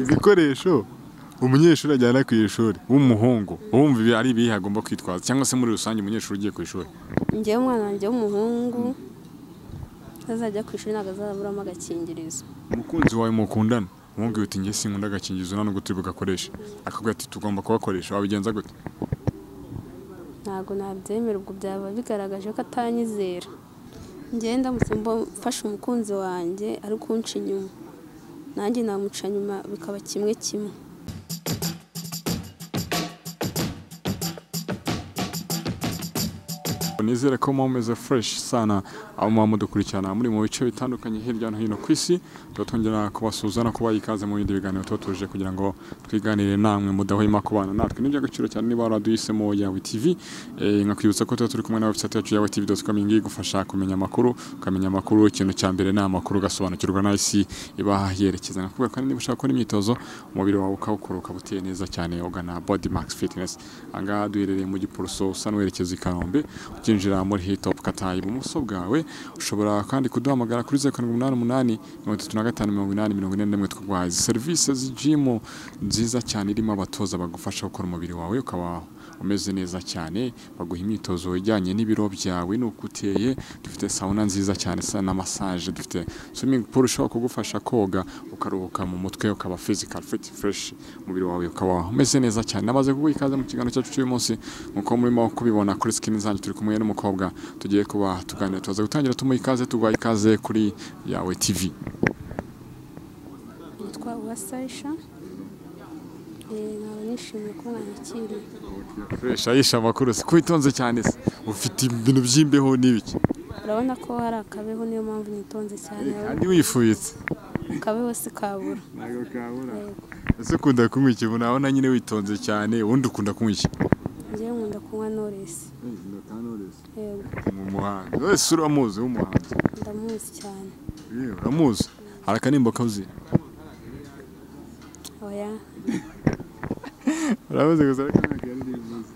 ibikoresho umunyeshuri ajyana ku ishuri w'umuhungu wumva ibi ari ibihe agomba kwitwaza cyangwa se muri rusange umunyeshuri ugiye ku ishuri? Njyewe umwana wanjye w'umuhungu azajya ku ishuri ntabwo azaburamo agakingirizo. Umukunzi wawe mukundana umubwira uti njye sinkunda agakingirizo nta nubwo turi bugakoreshe, akabwira ati tugomba kugakoresha, wabigenza gute? Ntabwo nabyemera, ubwo byaba bigaragaje ko atanyizera. Njyewe ndamutse mfashe umukunzi wanjye ari kunca inyuma, nanjye namuca nyuma bikaba kimwe kimwe. Nizere ko mumeze fresh sana abo mudukurikirana muri mu bice bitandukanye hirya no hino ku isi. Twongera kubasuzana kuba ikaze mu bindi biganiro tuje kugira ngo twiganire namwe mudahwema kubana natwe. Nibyo agaciro cyane niba waraduhisemo Yawe TV. Nkakwibutsa ko turi kumwe na website yacu yawetv.com ingi gufasha kumenya amakuru, ukamenya amakuru. Ikintu cya mbere ni amakuru, gasobanukirwa na isi iba yerekeza. Nakubwira kandi niba ushaka gukora imyitozo umubiri wawe ukawukora ukabutiye neza cyane, ugana Body Max Fitness. Anga duherereye mu Giporoso usa n'werekeza i Kanombe, ukinjira muri Hitop Katayi ibumoso bwawe. Ushobora kandi kuduhamagara kuri 088 35 twagwaye services z'gym nziza cyane irimo abatoza bagufasha gukora umubiri wawe ukaba umeze neza cyane, baguha imyitozo ijyanye n'ibiro byawe nuko uteye. Dufite sauna nziza cyane na massage, dufite swimming pool ushobora kugufasha koga ukaruhuka mu mutwe, ukaba physical fit fresh, umubiri wawe ukaba umeze neza cyane. Namaze kuguha ikaze mu kiganiro cyacu cy'uyu munsi, nkuko murimo kubibona kuri screen zanyu turi kumwe n'umukobwa tugiye kuba tuganira. Tuza gutangira tumuha ikaze, tuguha ikaze kuri Yawe TV. Nitwa Uwasaisha. Nishimiye ko mwanyakiriye. Fresh Aisha, amakuru se kwitonze cyane se ufite ibintu by'imbeho n'ibiki? Urabona ko hari akabeho, niyo mpamvu nitonze cyane. Kandi wifuyitse Akabeho si kabura. ntago kabura. Ese ukunda kunywa iki? Ubona nyine witonze cyane, ubundi ukunda kunywa iki? Njyewe nkunda kunywa Knowless. Yego. Mu muhanda wese uramuzi w'umuhanzi? Ndamuzi cyane. Uramuzi? Hari akanimbo kauzi? Oya. Uramuzi gusa ariko ntabwo ari ndimuzi.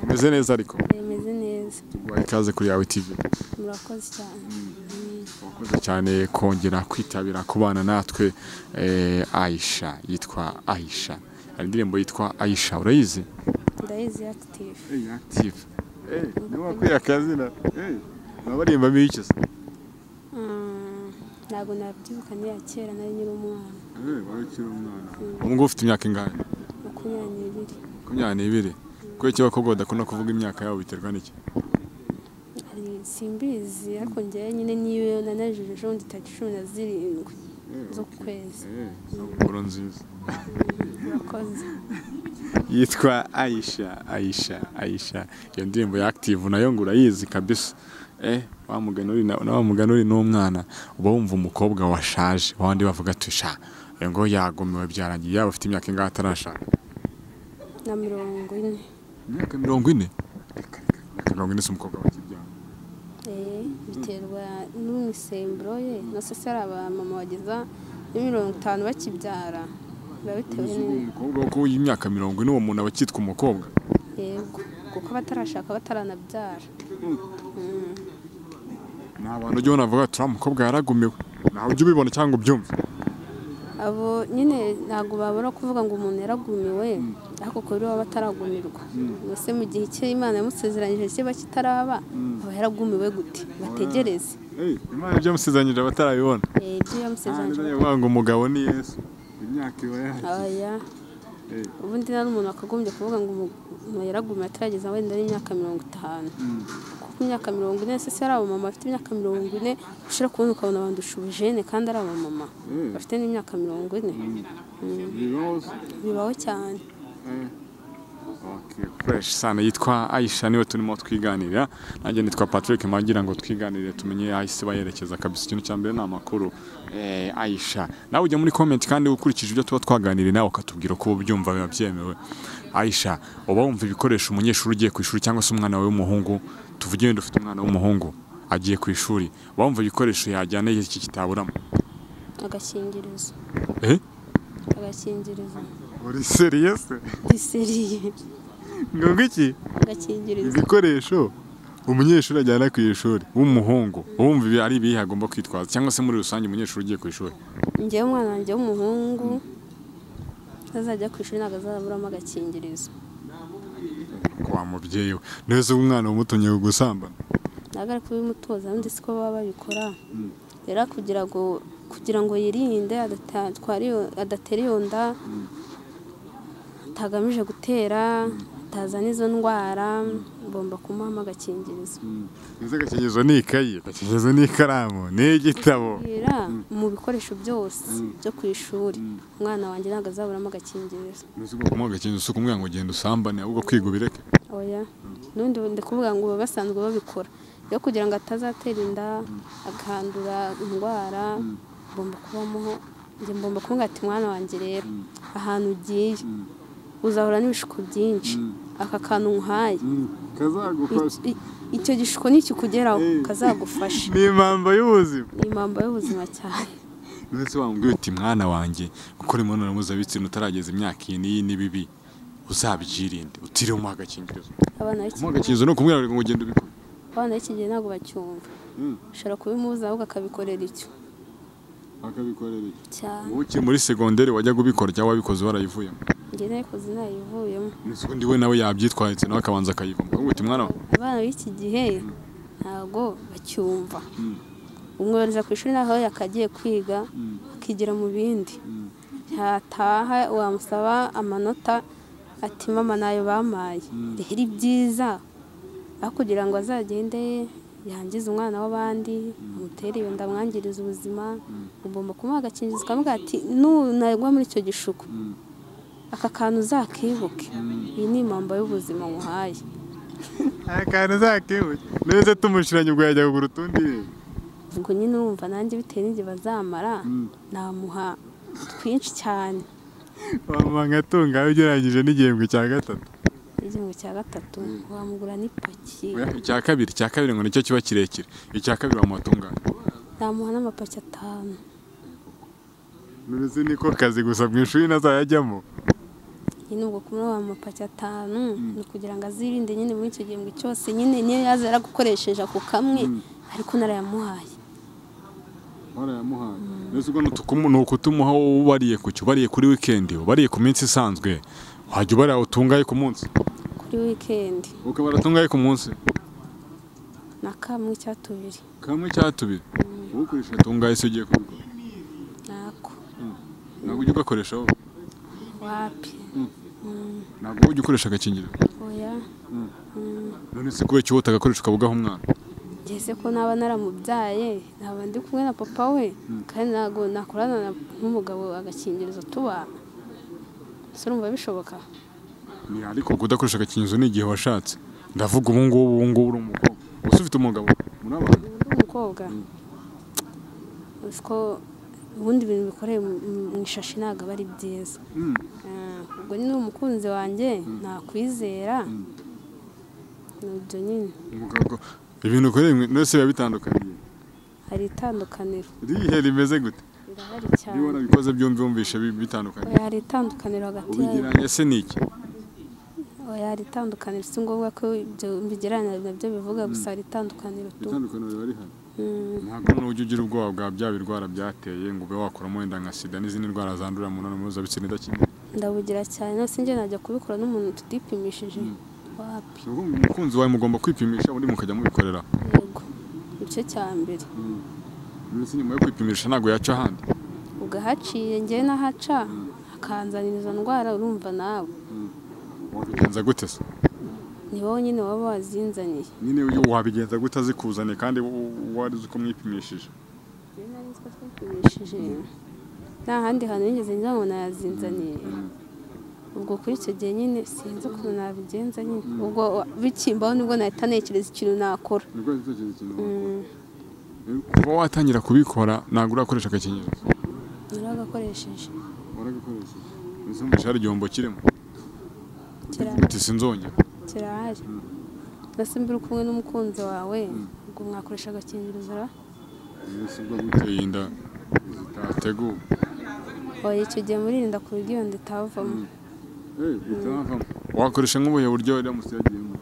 Umeze neza ariko? Meze neza. Tuguha ikaze kuri Yawe TV. Murakoze cyane. Wakoze cyane kongera kwitabira kubana natwe. Aisha, yitwa Aisha. Hari indirimbo yitwa Aisha, urayizi? Ndayizi Active. Active. Niba wakwiye akazina. Nabarimbamo iki se? Ntabwo nabyibuka ni ya kera nari nyiri umwana. Wari ukiri umwana. Ubu ngubu ufite imyaka ingahe? 22. 22. Kuko iki bakobwa badakunda kuvuga imyaka yabo biterwa n'iki? Simbizi, ariko njyewe nyine niyo nanajije ejo bundi tariki 17 z'ukwezi. Sabukuru nziza. Murakoze. Yitwa Aisha. Iyo ndirimbo ya Active nayo ngo urayizi kabisa. Wa mugani uri n'umwana uba wumva umukobwa washaje, wandi bavuga ati sha ngo yagomewe byarangiye, yaba afite imyaka ingahe atarashaka? Na 40. Imyaka 40? Reka 40 si umukobwa wakibyara. Biterwa n'umusemburo ye. Nose se ari abamama bageza 50 bakibyara. Bitewe n'umukobwa ko y'imyaka 40 uwo muntu abakitwa umukobwa. Yego, kuko batarashaka bataranabyara. Nta bantu ujye unavuga ati umukobwa yaragumiwe. Naho ujye ubibona cyangwa ubyumva? Abo nyine ntabwo babura kuvuga ngo umuntu yaragumiwe, ariko kuri bo bataragumirwa. Mbese mu gihe cye Imana yamusezeranyije kiba kitaraba, aba yaragumiwe gute? Bategereze. Imana ibyo yamusezeranyije batarabibona. Ibyo yamusezeranyije. Bavuga ngo umugabo ni Yesu. Imyaka iba yaje. Oya. Ubundi nari umuntu akagombye kuvuga ngo umuntu yaragumiwe atarageza wenda n'imyaka 50. Kuko imyaka 40 se ari abamama bafite imyaka 40 ushira kubona ukabona bandusha ubujene kandi ari abamama bafite n'imyaka 40. Bibaho cyane. Okay, fresh sana. Yitwa Aisha, niwe turimo twiganirira. Nanjye nitwa Patrick, magira ngo twiganirire tumenye ahise bayerekeza kabisa. Ikintu cya mbere ni amakuru. Aisha, nawe ujya muri comment kandi ukurikije ibyo tuba twaganiriye nawe ukatubwira ko ubyumva biba byemewe. Aisha, uba wumva ibikoresho umunyeshuri ugiye ku ishuri cyangwa se umwana wawe w'umuhungu, tuvuge wenda ufite umwana w'umuhungu agiye ku ishuri, uba wumva ibikoresho yajyana iki kitaburamo? Agakingirizo. Agakingirizo. Uri serious? Ndi seriye. Ngo iki? Agakingirizo. Ibikoresho umunyeshuri ajyana ku ishuri w'umuhungu wumva ibi ari ibihe agomba kwitwaza cyangwa se muri rusange umunyeshuri ugiye ku ishuri? Njyewe umwana wanjye w'umuhungu azajya ku ishuri ntabwo azaburamo agakingirizo. Kwa mubyeyi we neza umwana umutunye gusambana ntabwo ari kubimutoza undi siko baba babikora rero kugira ngo yirinde adatera iyo nda atagamije gutera atazana izo ndwara ngomba kumuhamo agakingirizo. Agakingirizo ni ikayi, agakingirizo ni ikaramu, ni igitabo, mu bikoresho byose byo ku ishuri umwana wanjye ntabwo azaburamo agakingirizo. Nuziko kumuha agakingirizo si ukumubwira ngo genda usambane ahubwo kwiga ubireke. Oya n'undi ndi kuvuga ngo basanzwe babikora yo kugira ngo atazatera inda akandura indwara ngomba kubamuho ngomba kumubwira ati mwana wanjye rero ahantu ugiye uzahura n'ibishuko byinshi aka kantu nkuhaye kazagufasha icyo gishuko nikikugeraho kazagufasha. Ni impamba y'ubuzima, ni impamba y'ubuzima cyane. Ndetse wambwiye uti mwana wanjye gukora imibonano mpuzabitsina utarageza imyaka iyi ni bibi uzabyirinde utiriwe umuha agakingirizo. Umuha agakingirizo ni ukumubwira ngo ugende ubikore. Abana b'iki gihe ntabwo bacyumva ushobora kubimubuza ahubwo akabikorera icyo cyane. Uki muri segonderi wajya kubikora cyangwa wabikoze warayivuyemo? Njye nayikoze nayivuyemo. N'undi we nawe yabyitwaritse nawe akabanza akayivamo. Uti mwana we abana b'iki gihe ntabwo bacyumva. Umwohereza ku ishuri naho yakagiye kwiga akigira mu bindi yataha wamusaba amanota ati mama nayo bamaye. Rero ibyiza aho kugira ngo azagende yangiza umwana w'abandi amutere iyo nda amwangiriza ubuzima ugomba kumuha agakingirizo ukamubwira ati nunagwa muri icyo gishuko aka kantu uzakibuke iyi ni impamba y'ubuzima muhaye. akantu uzakibuke neza tumushiranye ubwo yajya kugura utundi ubwo nyine urumva nanjye bitewe n'igihe bazamara namuha twinshi cyane. wamuha nkatunga ugereranyije n'igihembwe cya gatatu. Igihembwe cya gatatu wamugura n'ipaki. Icya kabiri ngo nicyo kiba kirekire. Icya kabiri wamuha tungana namuha n'amapaki 5. Nureze niko kazi gusa mu ishuri nazayajyamo. Nyine ubwo kumuha amapaki 5 ni kugira ngo azirinde nyine muri icyo gihembwe cyose nyine niyo yazara gukoresheje ako kamwe ariko narayamuhaye. Nese ubwo nuko utumuha ubariye ku cyo bariye kuri weekend ubariye ku minsi isanzwe wajya ubara utungaye ku munsi kuri weekend ukabara utungaye ku munsi na kamwe cyatubiri ukoresha tungaye se ugiye kubikora ntabwo ujya ugakoresha wowe wapi ntabwo ujya ukoresha agakingirizo. Oya none se kubera icyo utagakoresha ukabugaho umwana ngeze ko naba naramubyaye naba ndi kumwe na papa we kandi ntabwo nakorana n'umugabo agakingirizo tubana se urumva bishoboka? Ni ariko kudakoresha agakingirizo ni igihe washatse ndavuga ubu ngubu uri umukobwa gusa ufite umugabo muri abantu umukobwa usko ubundi ibintu bikoreye mu ishashi ntabwo aba ari byiza. Ubwo ni umukunzi wanjye nakwizera n'ibyo nyine ibintu ukoreye nose biba bitandukanye. Hari itandukaniro rihe rimeze gute? Birahari cyane. Niba nabikoze byumvishe bitandukanye. Hari itandukaniro hagati ubigeranye se niki? Hari itandukaniro si ngombwa ko ibyo bigeranye nabyo bivuga gusa hari itandukaniro tu. Itandukaniro bari hano. Ntabwo n'ujya ugira ubwoba bwa bya birwara byateye ngo ube wakoramo wenda nka sida n'izindi ndwara zandurira mu mibonano mpuzabitsina idakingiye. Ndabugira cyane nose njye najya kubikora n'umuntu tutipimishije. Wapi? Umukunzi wawe mugomba kwipimisha ubundi mukajya mubikorera. Yego. Icyo cya mbere. Nese nyuma yo kwipimisha ntabwo yaca ahandi. Ugahaciye njye nahaca akanzanira izo ndwara urumva nawe. Wabigenza gute se? Ni wowe nyine waba wazinzaniye. Nyine uyu wabigenza gute azikuzane kandi wari uzi ko mwipimishije? Nari nzi ko twipimishije. Nta handi hantu nigeze njya ngo nayazinzaniye. Ubwo kuri icyo gihe nyine sinzi ukuntu nabigenza nyine ubwo bikimbaho nibwo nahita ntekereza ikintu nakora. Nibwo ntekereza ikintu nakora. Kuba watangira kubikora ntabwo urakoresha agakingirizo? Naragakoresheje. Waragakoresheje? Ese mbese hari igihombo kirimo? Ati sinzongera. Kirahari. Basi mbere kumwe n'umukunzi wawe ubwo mwakoresha agakingirizo ra? Ese ubwo guteye inda zitateguwe. Oya icyo gihe muririnda ku buryo inda itavamo. Itavamo. Wakoresha nk'ubuhe buryo rero musiyagiyemo?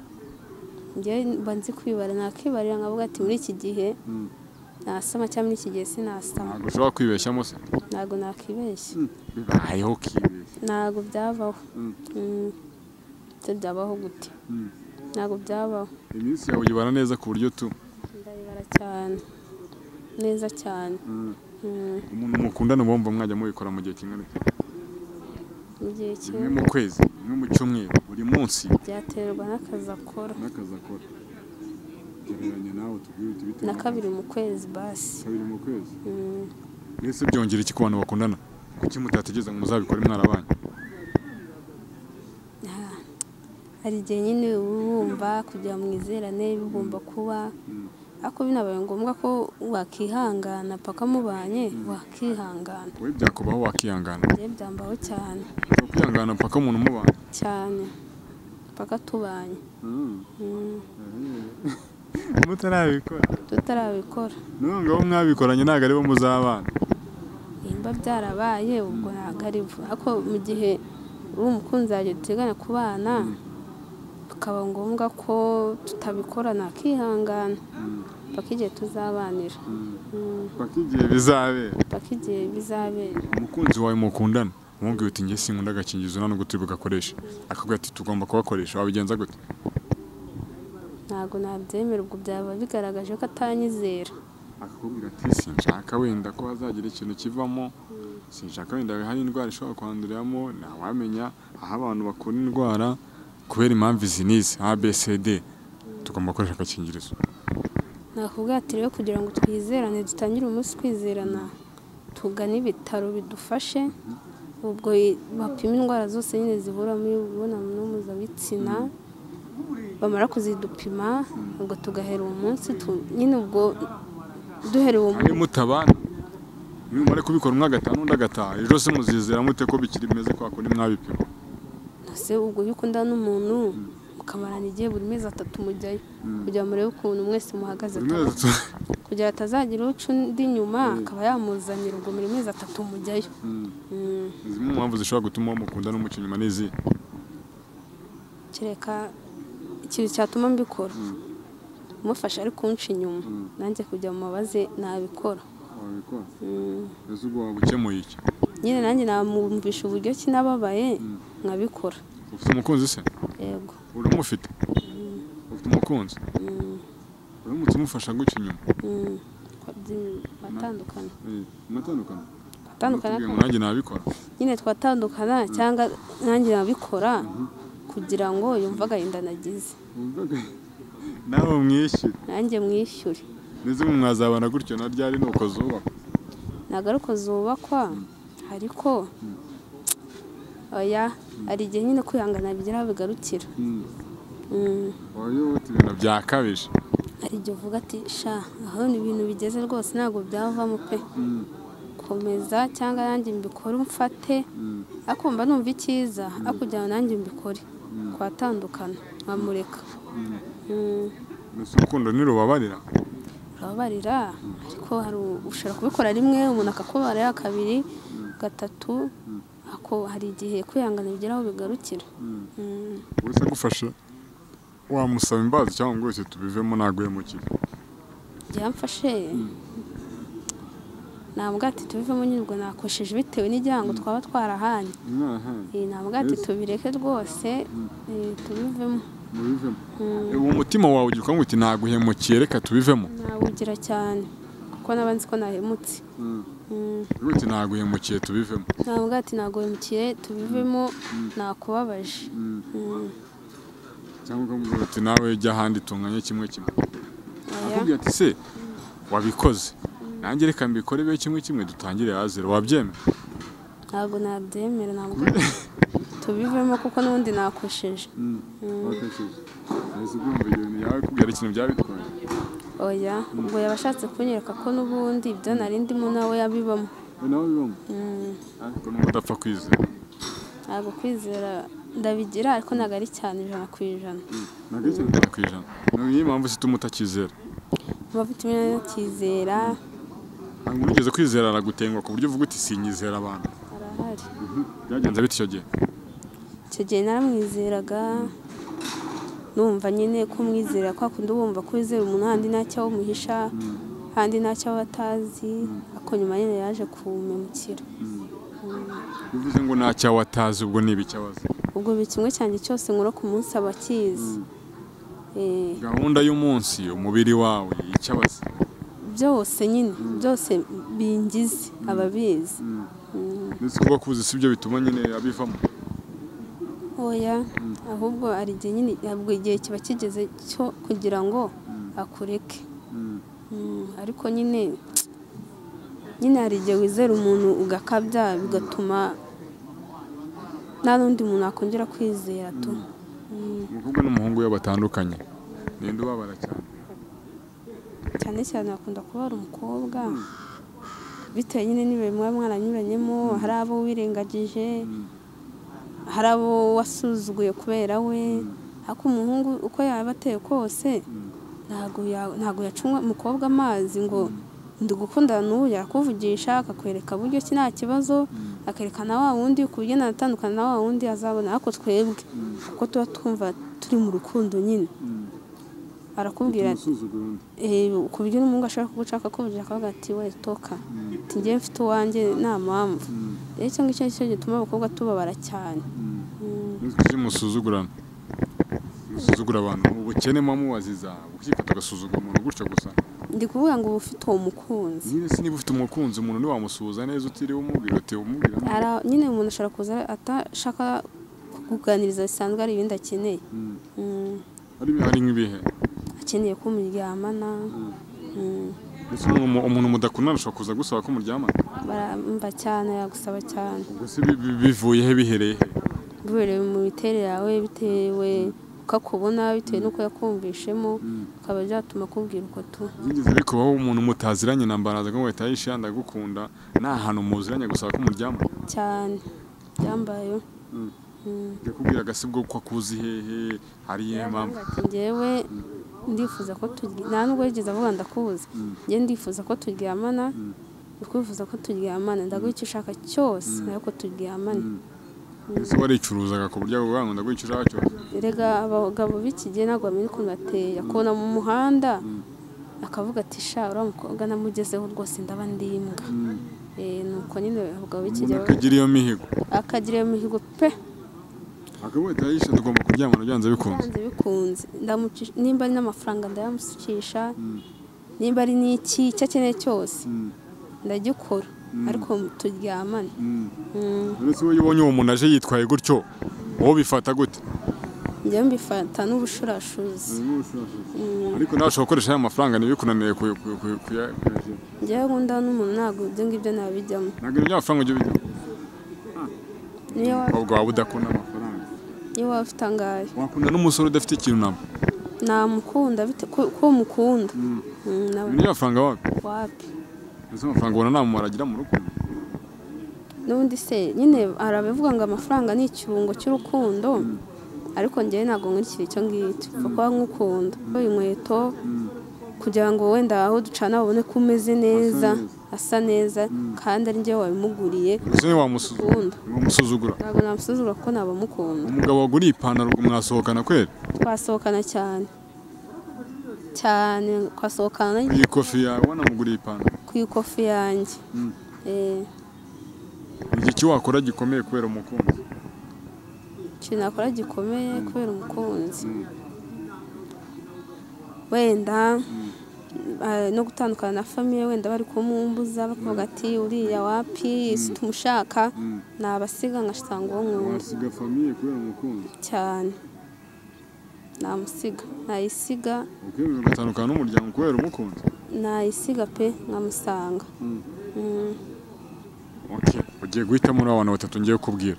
Njye mba nzi kwibara nakibarira nkavuga ati muri iki gihe nasama cyangwa muri iki gihe sinasama. Ntabwo ushobora kwibeshyamo se? Ntabwo nakibeshya. Bibayeho kibeshya. ntabwo byabaho. Byabaho gute? Ntabwo byabaho. Iminsi yawe uyibara neza ku buryo ndayibara cyane, neza cyane. Umuntu mukundana bumva mwajya mubikora mu gihe kingana iki? Mu gihe kimwe mu kwezi, kimwe mu cyumweru, buri munsi? Byaterwa n'akazi akora. Gereranya nawe tubwire uti bite? Na 2 mu kwezi basi. 2 mu kwezi? Mbese byongera iki ku bantu bakundana? Kuki mutategeza ngo muzabikore mwarabanye? Hari igihe nyine wumva kugira mwizerane bigomba kuba, ariko binabaye ngombwa ko wakihangana paka mubanye, wakihangana. Wowe byakubaho wakihangana? Njye byambaho cyane. Kwihangana paka umuntu mubanye? Cyane. Paka tubanye. Mutarabikora? Tutarabikora. Nubwo mwabikoranye ntabwo aribo muzabana? Nimba byarabaye ubwo ntabwo ari bwo, ariko mu gihe uri umukunzi wawe duteganya kubana bikaba ngombwa ko tutabikora, nakihangana paka igihe tuzabanira. Paka igihe bizabera? Paka igihe bizabera. Umukunzi wawe mukundana umubwira uti njye sinkunda agakingirizo nta nubwo turi bugakoresha, akabwira ati tugomba kugakoresha, wabigenza gute? Ntabwo nabyemera, ubwo byaba bigaragaje ko atanyizera. Akakubwira ati sinshaka wenda ko hazagira ikintu kivamo, sinshaka wenda hari indwara ishobora kwanduriramo, ntawamenya aho abantu bakura indwara kubera impamvu izi n'izi ABCD, tugomba gukoresha agakingirizo. Nakubwira ati rero kugira ngo twizerane, dutangire umunsi twizerana, tugane ibitaro bidufashe, ubwo bapima indwara zose nyine zihura muri imibonano mpuzabitsina, bamara kuzidupima ubwo tugahera uwo munsi nyine ubwo duhere uwo munsi. Mutabana nimumare kubikora umwe agatanu undi agataha, ejo se muzizera mute ko bikiri bimeze kwa kundi mwabipima? Ese ubwo iyo ukundana n'umuntu mukamarana igihe buri mezi 3 mujyayo kugira ngo murebe ukuntu mwese muhagaze, kugira atazagira uca undi nyuma akaba yamuzanira, ubwo muri mezi 3 mujyayo. Zimwe mu mpamvu zishobora gutuma mukundana n'umuco nyuma n'izi? Kereka ikintu cyatuma mbikora umufasha ari kunca inyuma, nanjye kujya mu mabaze nabikora. Wabikora? Ese ubwo waba ukemuye iki? Nyine nanjye namwumvisha uburyo ki nababaye nkabikora. Ufite umukunzi se? Yego. Uramufite? Ufite umukunzi? Uramutse umufasha guca inyuma? Twatandukana. Mwatandukana? Twatandukana. Nanjye nabikora? Nyine twatandukana cyangwa nanjye nabikora kugira ngo yumve agahinda nagize. Nawe mwishyure? Nanjye mwishyure. Nizo mwazabana gutyo na ryari nuko zubakwa? Ntabwo ari uko zubakwa, ariko oya hari igihe nyine kwihangana bigeraho bigarukira. Wowe uti ibintu byakabije? Hari igihe uvuga ati sha aho ni ibintu bigeze rwose ntabwo byavamo pe, komeza cyangwa nanjye mbikore umfate, ariko mba numva icyiza kugira ngo nanjye mbikore, twatandukana nkamureka. Mbese urukundo ntirubabarira? Rubabarira, ariko hari ushobora kubikora rimwe umuntu akakubarira, 2, 3, ariko hari igihe kwihangana bigeraho bigarukira. Wese agufasha wamusaba imbabazi cyangwa ngo wese tubivemo naguhemukire? Byamfashe nambwa ati tubivemo nyine ubwo nakosheje bitewe n'igihango twaba twarahanye. Nambwa ati tubireke rwose tubivemo. Uwo mutima wawe ugira ngo uti naguhemukiye reka tubivemo? Nawugira cyane kuko nabanzi ko nahemutse. Uti naguhemukiye tubivemo? Nambwa ati naguhemukiye tubivemo, nakubabaje. Cyangwa ukamubwira uti nawe jya ahandi tunganye kimwe. Akubwira ati se wabikoze nanjye reka mbikore be kimwe dutangire hazero, wabyemera? Ntabwo nabyemera, ntabwo tubivemo kuko n'undi nakosheje. Wakosheje? Ese ugomba ibintu yawe kubwira ikintu byabitwaye? Oya, ubwo yabashatse kunyereka ko n'ubundi ibyo nari ndimo nawe yabibamo. Nawe bibamo? Ariko n'ubu udapfa kwizera? Ntabwo kwizera ndabigira, ariko ntabwo ari cyane 100%. Ntabwo ari cyane 100%? Niyo mpamvu zituma utakizera? Mpamvu ituma ntakizera. Ntabwo urigeze kwizera aragutengwa ku buryo uvuga uti sinyizera abantu? Arahari. Byagenze bite icyo gihe? Icyo gihe naramwizeraga, numva nyine ko mwizera kwa kundi wumva ko wizera umuntu handi ntacyo umuhisha, handi ntacyo batazi, ariko nyuma nyine yaje kumemukira. bivuze ngo nta cyawe atazi ubwo ni ibicyabazi ubwo buri kimwe cyanjye cyose nkora ku munsi aba akizi. gahunda y'umunsi umubiri wawe icyabazi byose nyine byose bingize ababizi. ndetse kuba kuzi si byo bituma nyine abivamo. Oya ahubwo ari igihe nyine ntabwo igihe kiba kigeze cyo kugira ngo akureke. Ariko nyine hari igihe wizera umuntu ugakabya bigatuma nta n'undi muntu akongera kwizera tu. umukobwa n'umuhungu iyo batandukanye ninde ubabara cyane? cyane cyane akunda kuba ari umukobwa bitewe nyine n'ibihe muba mwaranyuranyemo. hari abo wirengagije, hari abo wasuzuguye kubera we. ariko umuhungu uko yaba ateye kose ntabwo yacunga umukobwa amazi ngo ndi gukundana n'ubu, yakuvugisha akakwereka buryo ki nta kibazo, akerekana wa wundi ku buryo natandukana na wa wundi azabona. ariko twebwe kuko tuba twumva turi mu rukundo nyine arakubwira ku buryo n'umuhungu ashobora kugucaka kuvugisha akavuga ati we toka ngiye mfite uwanjye nta mpamvu. rero icyo ngicyo cyo gituma abakobwa tubabara cyane. musuzugura abantu ubukene mubaziza ukifata agasuzugura umuntu gutyo gusa. ndi kuvuga ngo uba ufite uwo mukunzi nyine se niba ufite umukunzi umuntu ntiwamusuhuza neza utiriwe umubwira uti umubwira nyine umuntu ashobora kuza atashaka kukuganiriza bisanzwe ari ibindi akeneye. hari nk'ibihe akeneye ko muryamana. umuntu mudakundana ashobora kuza gusaba ko muryamana? baramva cyane yagusaba cyane. gusa bivuye he bihereye he? bihereye mu miterere yawe bitewe uko akubona bitewe n'uko yakumvishemo ukaba byatuma akubwira uko tu. byigeze bikubaho umuntu mutaziranye na mbaraza ngo wahita yishyira ndagukunda nta hantu muziranye gusaba ko muryamana? cyane byambayeho. yakubwira agasibwo ko akuzi hehe hari iyihe mpamvu? njyewe ndifuza ko nta nubwo yigeze avuga ndakuzi. njye ndifuza ko turyamana, ukwifuza ko turyamana ndaguha icyo ushaka cyose ariko turyamane. ese waricuruzaga ku buryo avuga ngo ndaguha icyo ushaka cyose? erega abagabo b'iki gihe ntabwo bamenya ukuntu bateye. akabona mu muhanda akavuga ati sha uriya mukobwa namugezeho rwose ndaba ndimbwa. nuko nyine abagabo b'iki gihe akagira iyo mihigo. akagira iyo mihigo pe. akabwita yishe tugomba kuryamana byanze bikunze. nimba ari n'amafaranga ndayamusukisha, nimba ari n'iki icyo akeneye cyose ndagikora ariko turyamane. uretse iyo ubonye uwo muntu aje yitwaye gutyo wowe bifata gute? njyewe mbifata n'ubushurashuzi. ariko nawe ushobora gukoresha aya mafaranga ntibikunaniye kuyagira. njyewe nkunda n'umuntu ntabwo ibyo ngibyo nabijyamo. ntabwo ibyo by'amafaranga ujya ubijyamo? umukobwa waba udakunda amafaranga? iyo waba ufite angahe wakunda n'umusore udafite ikintu nabo? namukunda ko mukunda. ibyo by'amafaranga wapi? ese amafaranga ubona nta mumaro agira mu rukundo? n'ubundi se nyine hari abavuga ngo amafaranga ni ikirungo cy'urukundo, ariko njyewe ntabwo nkurikira icyo ngicyo. kuko nkukunda inkweto kugira ngo wenda aho ducana babone ko umeze neza asa neza kandi ari njyewe wabimuguriye. ese wamusuzugura? ntabwo namusuzugura kuko nabamukunda. umugabo waguriye ipantaro mwasohokana kweri? twasohokana cyane twasohokana. ku ikofi yawe wanamuguriye ipantaro? ku ikofi yanjye. iki wakora gikomeye kubera umukunzi? ikintu nakora gikomeye kubera umukunzi wenda no gutandukana na famiye wenda bari kumumbuza bakavuga ati uriya wapi si tumushaka, nabasiga ngasanga uwo nkunda. wasiga famiye kubera umukunzi? cyane namusiga, nayisiga. ukemera ugatandukana n'umuryango kubera umukunzi? nayisiga pe nkamusanga. ugiye guhitamo muri abantu batatu ngiye kubwira.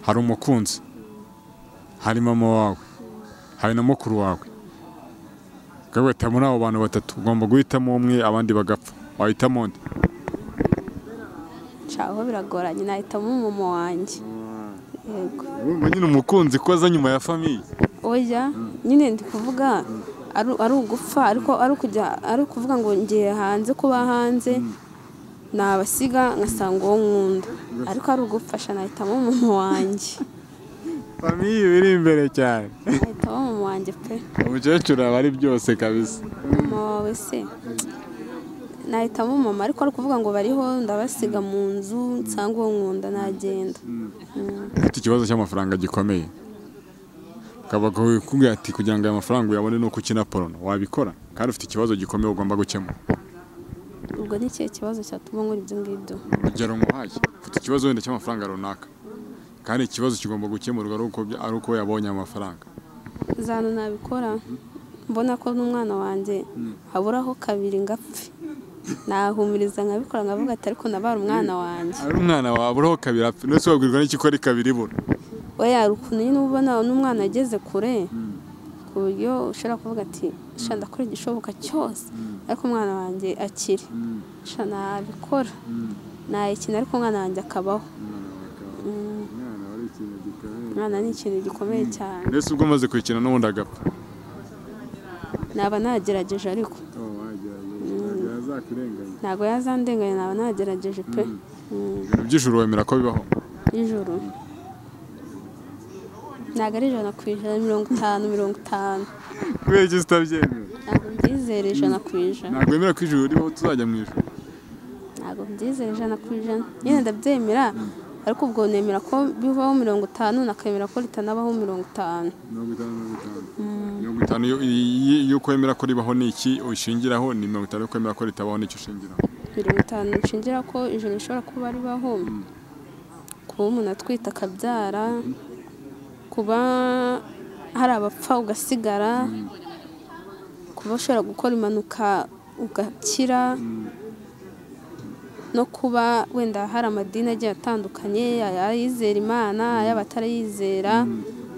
hari umukunzi, hari mama wawe, hari na mukuru wawe. ugahita muri abo bantu batatu ugomba guhitamo umwe abandi bagapfa. wahitamo undi? aho biragoranye, nahitamo mama wanjye. yego urumva nyine umukunzi ko aza nyuma ya famiye? oya nyine ndi kuvuga ari ugupfa, ariko ari ukuvuga ngo ngiye hanze, kuba hanze nabasiga ngasanga uwo nkunda, ariko ari ugufasha nahitamo mama wanjye. famiye biri imbere cyane. nahitamo mama wanjye pe. umukecuru aba ari byose kabisa. mama wawe se nahitamo mama ariko ari kuvuga ngo bariho ndabasiga mu nzu nsanga uwo nkunda nagenda. ufite ikibazo cy'amafaranga gikomeye ukaba kubwira ati kugira ngo aya mafaranga uyabone nuko ukina porno wabikora kandi ufite ikibazo gikomeye ugomba gukemura. Ubwo ni ikihe kibazo cyatuma nkora ibyo ngibyo? urugero nk'uhaye ufite ikibazo wenda cy'amafaranga runaka kandi ikibazo kigomba gukemurwa ari uko yabonye amafaranga. Zano nabikora mbona ko n'umwana wanjye haburaho kabiri ngapfe nahumiriza nkabikora nkavuga ati ariko nabara umwana wanjye. Ari umwana waburaho kabiri apfe ndetse wabwirwa n'iki ko ari kabiri ibura. Oya ukuntu nyine ubona n'umwana ageze kure ku buryo ushobora kuvuga ati sha ndakora igishoboka cyose ariko umwana wanjye akiri sha nabikora nayikina ariko umwana wanjye akabaho. Umwana ni ikintu gikomeye cyane. Mbese ubwo maze kwikina n'ubundi agapfa naba nagerageje ariko ntabwo yazandenganya naba nagerageje pe. ibintu by'ijuru wemera ko bibaho? Ijuru ntabwo ari 100%, 50%. kubera iki utabyemera? Ntabwo mbyizera 100%. Ntabwo wemera ko ijuru ribaho tuzajya mu ijuru? Ntabwo mbyizera 100%. Nyine ndabyemera ariko ubwo nemera ko bivaho 50 nakemera ko ritanabaho 50. 50 yo kwemera ko ribaho ni iki ushingiraho? Ni 50 yo kwemera ko ritabaho nicyo ushingiraho? 50 nshingira ko ijoro rishobora kuba ribaho kuba umuntu atwita akabyara, kuba hari abapfa ugasigara, kuba ushobora gukora impanuka ugakira, no kuba wenda hari amadini agiye atandukanye ayizera Imana ay'abatarayizera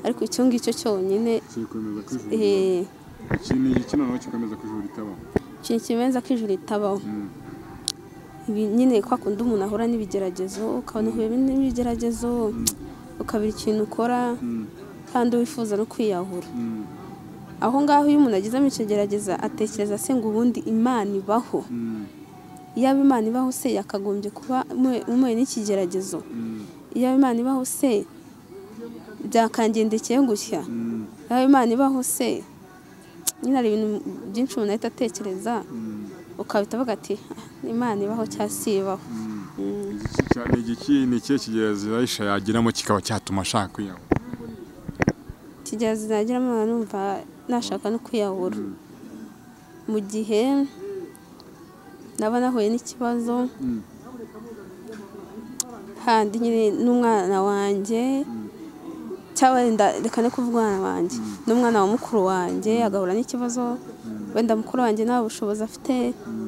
ariko icyo ngicyo cyonyine noneho kikomeza ko ijuru ritabaho. ikintu kimeza ko ijuru ritabaho ibi nyine kwa kundi umuntu ahura n'ibigeragezo ukabona uhuye n'ibigeragezo ukabira ikintu ukora kandi wifuza no kwiyahura. Aho ngaho iyo umuntu agizemo ikigerageza atekereza se ngo ubundi Imana ibaho. Iyaba Imana ibaho se yakagombye kuba umuye n'ikigeragezo. Iyaba Imana ibaho se byakangendekeye gutya. Iyaba Imana ibaho se nyine hari ibintu byinshi umuntu ahita atekereza ukabita avuga ati Imana ibaho cyangwa si ibaho. Ni ikihe kigerageza Aisha yagiramo kikaba cyatuma ashaka kwiyahura? Ikigerageza yagiramo numva nashaka no kwiyahura mu gihe naba nahuye n'ikibazo kandi nyine n'umwana wanjye cyangwa reka no kuvuga umwana wanjye n'umwana wa mukuru wanjye agahura n'ikibazo wenda mukuru wanjye nta bushobozi afite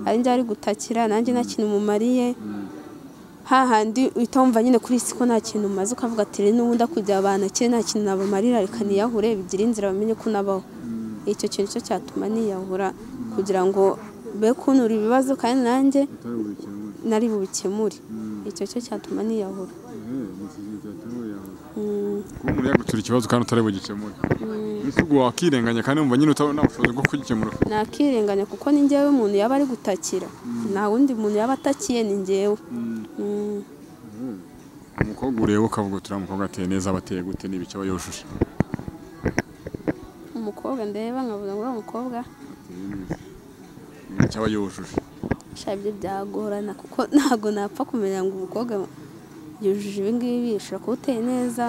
ari njye ari gutakira nanjye nta kintu mumariye hahandi uhita wumva nyine kuri isi ko nta kintu umaze ukavuga ati n'ubundi akujya abantu akiri nta kintu nabamarira reka niyahure bigira inzira bamenye ko nabaho. Icyo kintu cyo cyatuma niyahura kugira ngo be kunura ibibazo kandi nanjye nari bubikemure. Icyo cyo cyatuma niyahura. Kuba umuntu yagutura ikibazo kandi utari bugikemure mbese ubwo wakirenganya kandi wumva nyine utabona ubushobozi bwo kugikemura? Nakirenganya kuko ni njyewe umuntu yaba ari gutakira nta wundi muntu yaba atakiye ni njyewe. Umukobwa ureba ukavuga turiya mukobwa ateye neza abateye gute n'ibiki aba yujuje? Umukobwa ndeba nkavuga ngo uriya mukobwa n'icyo aba yujuje? Ibyo byagorana kuko ntabwo napfa kumenya ngo umukobwa yujuje ibi ngibi ushobora kuba uteye neza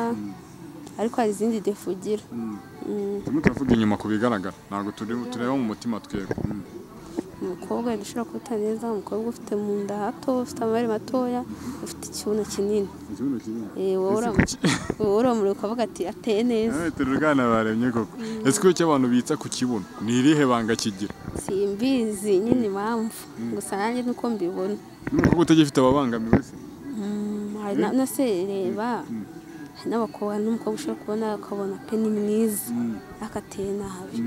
ariko hari izindi defu ugira. Turimo turavuga inyuma ku bigaragara ntabwo tureba mu mutima twebwe. Umukobwa dushobora kuba uteye neza, umukobwa ufite mu nda hato, ufite amabere matoya, ufite ikibuno kinini. Wowe uramureba ukavuga ati ateye neza. Turugana baremye koko. Ese ko abantu bitsa ku kibuno ni irihe banga kigira? Simbizi nyine impamvu gusa nanjye nuko mbibona. N'umukobwa utagifite ababangamiwe se? Na se reba n'abakobwa n'umukobwa ushobora kubona akabona pe ni mwiza akateye nabi.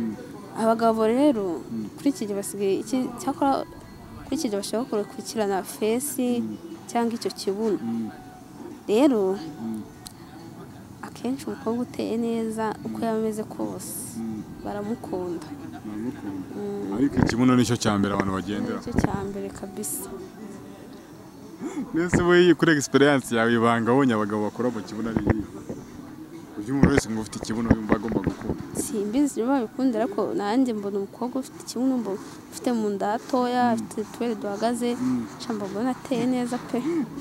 Abagabo rero kuri iki gihe basigaye cyakora kuri iki gihe bashobora gukurikirana fesi cyangwa icyo kibuno. Rero akenshi umukobwa uteye neza uko yaba ameze kose baramukunda. Ariko ikibuno nicyo cya mbere abantu bagendera. Nicyo cya mbere kabisa. Nese wowe kuri experience yawe ibanga wonye abagabo bakora mu kibuno ari iyi Uyu umuntu wese ngo ufite ikibuno yumva agomba gukunda. simbizi niba babikunda ariko nanjye mbona umukobwa ufite ikibuno ufite mu nda hatoya afite utubere duhagaze cyangwa mbona ateye neza pe.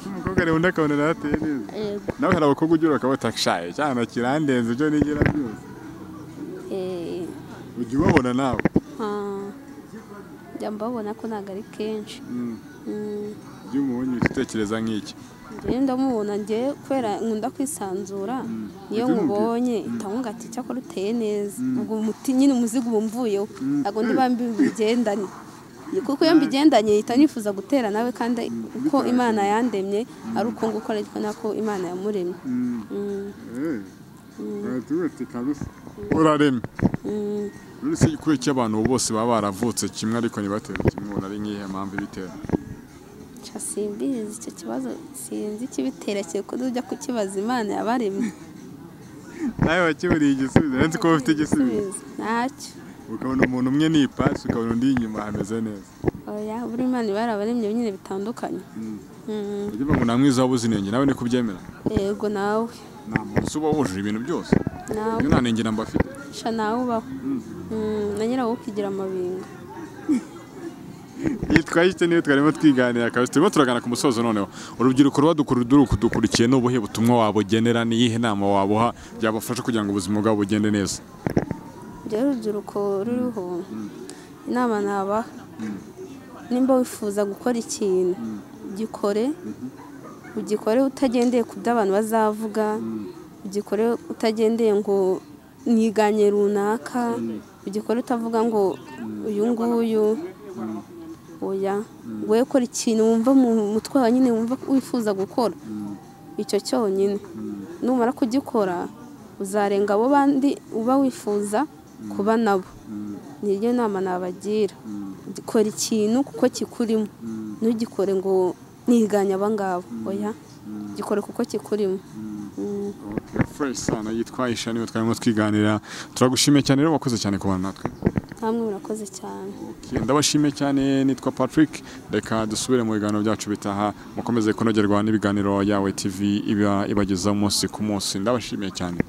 Umukobwa rero ndakabona ateye neza. Yego. Nawe hari abakobwa ugira bakabata shaye cyane kirandenze byo nigira byose. Ujya ubabona nawe? Njya mbabona ko ntabwo ari kenshi. Ujya umubonye utekereza nk'iki? Njyewe ndamubona njye kubera nkunda kwisanzura iyo nkubonye itamubwira ati cyakora uteye neza ubwo umuti nyine umuzigo uba umvuyeho ntabwo ndi bambi bigendanye kuko iyo mbigendanye ihita nifuza gutera nawe kandi uko Imana yandemye ari uko nguko ariko nako Imana yamuremye. Uraremye. Uretse ko iki abantu bose baba baravutse kimwe ariko ntibatere kimwe ubona ari nk'ihe mpamvu ibitera? Simbizi icyo kibazo sinzi ikibitera ko tujya kukibaza Imana yabaremye. Nawe wakiburiye igisubizo nzi ko ufite igisubizo. Ntacyo. Ukabona umuntu umwe ni ipasi ukabona undi inyuma hameze neza. Oya buri Imana barabaremye nyine bitandukanye. Ugiye ngo namwiza wabuzinenge nawe ni kubyemera? Yego nawe. Nta munsi uba wujuje ibintu byose. Nawe. Iyo nanengera mbafite. Sha nawe ubaho. Na nyirawo ukigira amabinga. Yitwaye ite niyo twarimo twiganira kabisa turimo turagana ku musozo noneho urubyiruko rwadukurikiye n'ubuhe butumwa wabugenera niyihe nama wabuha byabafasha kugira ngo ubuzima bwabo bugende neza? Njye urubyiruko ruriho inama naba nimba wifuza gukora ikintu ugikore utagendeye ku byo abantu bazavuga, ugikore utagendeye ngo niganye runaka, ugikore utavuga ngo uyu nguyu. Oya we kora ikintu wumva mu mutwe wawe nyine wumva wifuza gukora icyo cyonyine numara kugikora uzarenga abo bandi uba wifuza kuba nabo. Niryo nama nabagira, gikora ikintu kuko kikurimo ntugikore ngo niganye abangabo. Oya gikore kuko kikurimo. Fresh sana yitwa Aisha niwe twarimo twiganira. Turagushimiye cyane rero wakoze cyane kubana natwe. Namwe murakoze cyane. Ndabashimiye cyane nitwa Patrick. Reka dusubire mu biganiro byacu bitaha mukomeze kunogerwa n'ibiganiro yawe TV iba ibageza umunsi ku munsi. Ndabashimiye cyane.